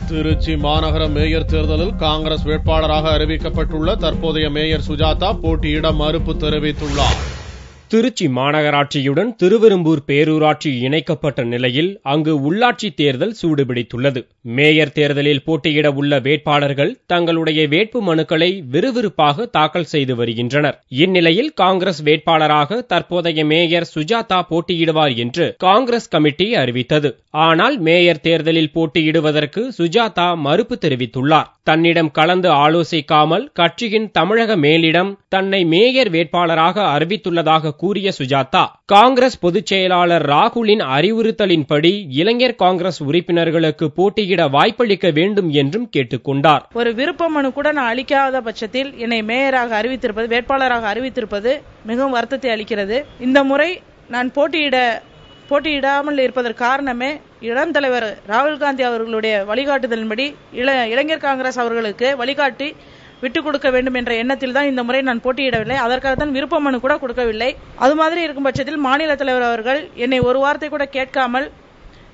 திருச்சி மாநகர மேயர் தேர்தலில் காங்கிரஸ் வேட்பாளராக அறிவிக்கப்பட்டுள்ள தற்போதைய மேயர் சுஜாதா போட்டியிட மறுப்பு தெரிவித்துள்ளார். திருச்சி மாநகராட்சியுடன் திருவெரும்பூர் பேரூராட்சி இணைக்கப்பட்ட நிலையில் அங்கு உள்ளாட்சி தேர்தல் சூடுபிடித்துள்ளது. மேயர் தேர்தலில் போட்டியிட உள்ள வேட்பாளர்கள் தங்களுடைய வேட்பு மனுக்களை விறுவிறுப்பாக தாக்கல் செய்து வருகின்றனர். இந்நிலையில் காங்கிரஸ் வேட்பாளராக தற்போதைய மேயர் சுஜாதா போட்டியிடுவார் என்று காங்கிரஸ் கமிட்டி அறிவித்தது. ஆனால் மேயர் தேர்தலில் போட்டியிடுவதற்கு சுஜாதா மறுப்பு தெரிவித்துள்ளார். தன்னிடம் கலந்து ஆலோசிக்காமல் கட்சியின் தமிழக மேலிடம் தன்னை மேயர் வேட்பாளராக அறிவித்துள்ளதாக கூறிய சுஜாதா, காங்கிரஸ் பொதுச் செயலாளர் ராகுலின் அறிவுறுத்தலின்படி இளைஞர் காங்கிரஸ் உறுப்பினர்களுக்கு போட்டியிட வாய்ப்பளிக்க வேண்டும் என்றும் கேட்டுக்கொண்டார். ஒரு விருப்ப மனு கூட நான் அளிக்காத பட்சத்தில் என்னை மேயராக அறிவித்திருப்பது, வேட்பாளராக அறிவித்திருப்பது மிகவும் வருத்தத்தை அளிக்கிறது. இந்த முறை நான் போட்டியிடாமல் இருப்பதற்கு காரணமே இளம் தலைவர் ராகுல் காந்தி அவர்களுடைய வழிகாட்டுதலின்படி இளைஞர் காங்கிரஸ் அவர்களுக்கு வழிகாட்டி விட்டுக் கொடுக்க வேண்டும் என்ற எண்ணத்தில் தான் இந்த முறை நான் போட்டியிடவில்லை. அதற்காகத்தான் விருப்ப மனு கூட கொடுக்கவில்லை. அது மாதிரி இருக்கும் பட்சத்தில் மாநில தலைவர் அவர்கள் என்னை ஒரு வார்த்தை கூட கேட்காமல்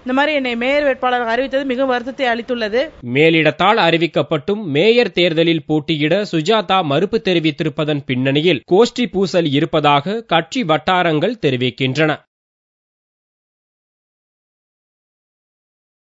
இந்த மாதிரி என்னை மேயர் வேட்பாளராக அறிவித்தது மிக வருத்தத்தை அளித்துள்ளது. மேலிடத்தால் அறிவிக்கப்பட்டும் மேயர் தேர்தலில் போட்டியிட சுஜாதா மறுப்பு தெரிவித்திருப்பதன் பின்னணியில் கோஷ்டி பூசல் இருப்பதாக கட்சி வட்டாரங்கள் தெரிவிக்கின்றன.